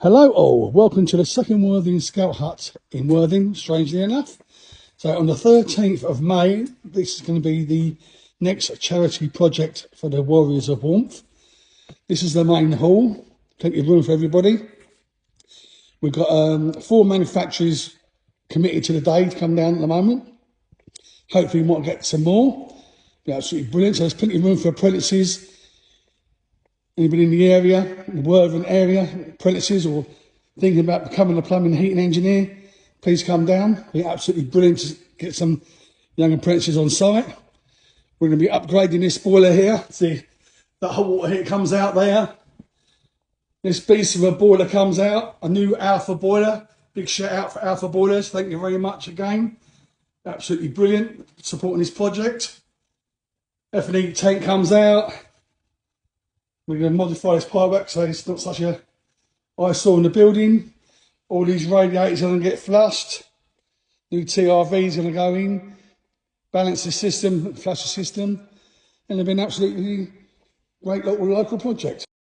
Hello all, welcome to the second Worthing Scout Hut in Worthing, strangely enough. So on the 13th of May, this is going to be the next charity project for the Warriors of Warmth. This is the main hall, plenty of room for everybody. We've got 4 manufacturers committed to the day to come down at the moment. Hopefully we might get some more. Be absolutely brilliant, so there's plenty of room for apprentices. Anybody in the area, the Worthing area, apprentices or thinking about becoming a plumbing and heating engineer, please come down. It'll be absolutely brilliant to get some young apprentices on site. We're going to be upgrading this boiler here. See, that hot water heat comes out there. This beast of a boiler comes out, a new Alpha boiler. Big shout out for Alpha boilers. Thank you very much again. Absolutely brilliant supporting this project. F&E tank comes out. We're going to modify this pipework so it's not such a eyesore in the building. All these radiators are going to get flushed. New TRVs are going to go in. Balance the system, flush the system. And they've been absolutely great local project.